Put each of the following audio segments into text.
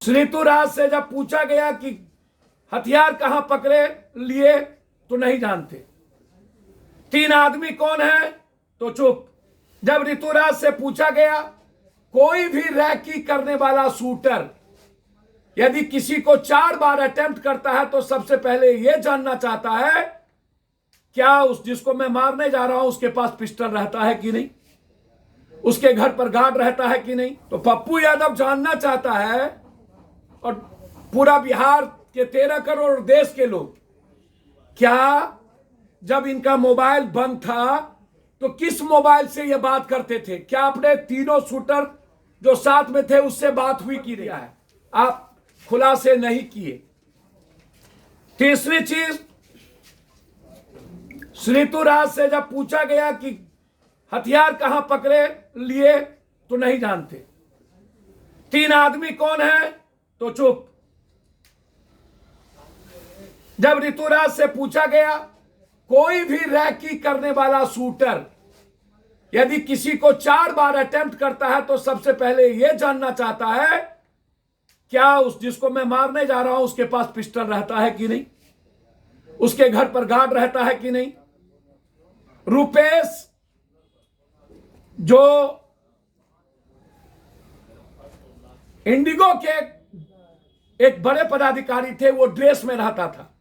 ऋतुराज से जब पूछा गया कि हथियार कहां पकड़े लिए तो नहीं जानते। 3 आदमी कौन है तो चुप। जब ऋतुराज से पूछा गया कोई भी रैकी करने वाला शूटर यदि किसी को 4 बार अटेम्प्ट करता है तो सबसे पहले यह जानना चाहता है क्या उस जिसको मैं मारने जा रहा हूं उसके पास पिस्टल रहता है कि नहीं, उसके घर पर गार्ड रहता है कि नहीं। तो पप्पू यादव जानना चाहता है और पूरा बिहार के 13 करोड़ देश के लोग, क्या जब इनका मोबाइल बंद था तो किस मोबाइल से ये बात करते थे? क्या अपने तीनों शूटर जो साथ में थे उससे बात हुई की रहा है? आप खुलासे नहीं किए। तीसरी चीज, ऋतुराज से जब पूछा गया कि हथियार कहां पकड़े लिए तो नहीं जानते। 3 आदमी कौन है तो चुप। जब ऋतुराज से पूछा गया कोई भी रैकी करने वाला शूटर यदि किसी को 4 बार अटेम्प्ट करता है तो सबसे पहले यह जानना चाहता है क्या उस जिसको मैं मारने जा रहा हूं उसके पास पिस्टल रहता है कि नहीं, उसके घर पर गार्ड रहता है कि नहीं। रुपेश जो इंडिगो के एक बड़े पदाधिकारी थे वो ड्रेस में रहता था।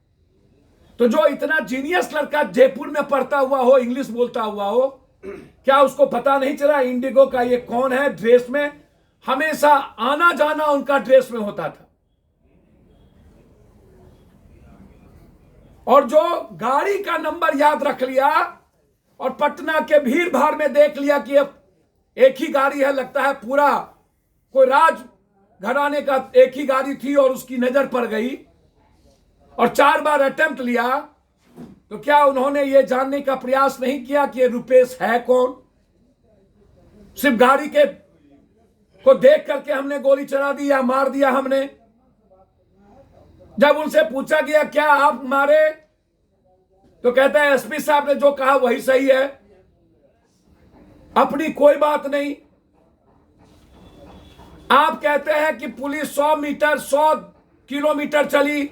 तो जो इतना जीनियस लड़का जयपुर में पढ़ता हुआ हो, इंग्लिश बोलता हुआ हो, क्या उसको पता नहीं चला इंडिगो का ये कौन है? ड्रेस में हमेशा आना जाना उनका ड्रेस में होता था। और जो गाड़ी का नंबर याद रख लिया और पटना के भीड़ भाड़ में देख लिया कि एक ही गाड़ी है, लगता है पूरा कोई राज घराने का एक ही गाड़ी थी और उसकी नजर पड़ गई और 4 बार अटेम्प्ट लिया, तो क्या उन्होंने ये जानने का प्रयास नहीं किया कि ये रुपेश है कौन? सिर्फ गाड़ी के को देख करके हमने गोली चला दी या मार दिया हमने? जब उनसे पूछा गया क्या आप मारे तो कहता है एसपी साहब ने जो कहा वही सही है, अपनी कोई बात नहीं। आप कहते हैं कि पुलिस 100 किलोमीटर चली,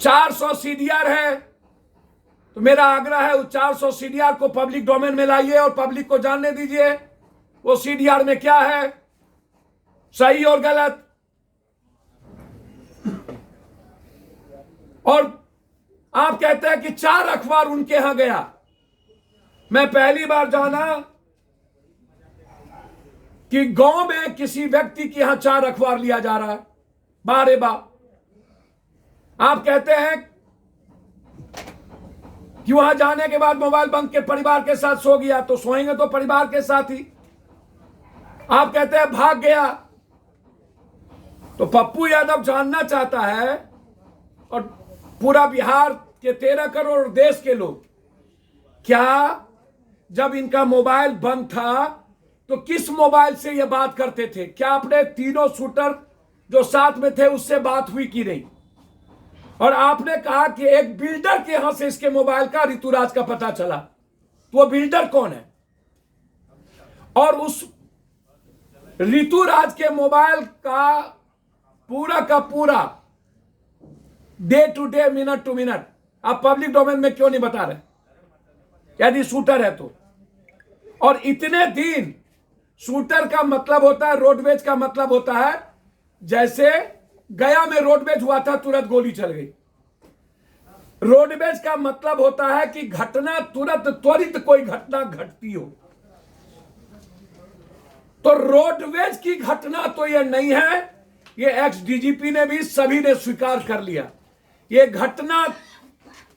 400 सीडीआर है, तो मेरा आग्रह है उस 400 सीडीआर को पब्लिक डोमेन में लाइए और पब्लिक को जानने दीजिए वो सीडीआर में क्या है, सही और गलत। और आप कहते हैं कि 4 अखबार उनके यहां गया। मैं पहली बार जाना कि गांव में किसी व्यक्ति के यहां 4 अखबार लिया जा रहा है। बारे बा आप कहते हैं कि वहां जाने के बाद मोबाइल बंद के परिवार के साथ सो गया, तो सोएंगे तो परिवार के साथ ही। आप कहते हैं भाग गया। तो पप्पू यादव जानना चाहता है और पूरा बिहार के 13 करोड़ देश के लोग, क्या जब इनका मोबाइल बंद था तो किस मोबाइल से ये बात करते थे? क्या अपने तीनों शूटर जो साथ में थे उससे बात हुई की नहीं? और आपने कहा कि एक बिल्डर के यहां से इसके मोबाइल का ऋतुराज का पता चला, तो वो बिल्डर कौन है? और उस ऋतुराज के मोबाइल का पूरा day to day, minute to minute आप पब्लिक डोमेन में क्यों नहीं बता रहे यदि शूटर है तो? और इतने दिन शूटर का मतलब होता है, रोडवेज का मतलब होता है जैसे गया में रोडवेज हुआ था तुरंत गोली चल गई। रोडवेज का मतलब होता है कि घटना तुरंत त्वरित कोई घटना घटती हो। तो रोडवेज की घटना तो यह नहीं है, ये एक्स डीजीपी ने भी सभी ने स्वीकार कर लिया। ये घटना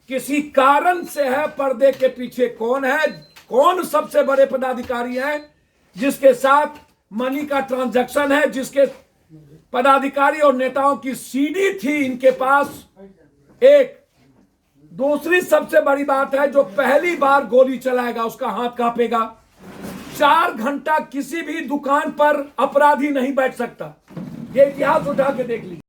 किसी कारण से है। पर्दे के पीछे कौन है, कौन सबसे बड़े पदाधिकारी हैं जिसके साथ मनी का ट्रांजैक्शन है, जिसके पदाधिकारी और नेताओं की सीडी थी इनके पास। एक दूसरी सबसे बड़ी बात है, जो पहली बार गोली चलाएगा उसका हाथ कांपेगा। 4 घंटा किसी भी दुकान पर अपराधी नहीं बैठ सकता। ये इतिहास उठा के देख लीजिए।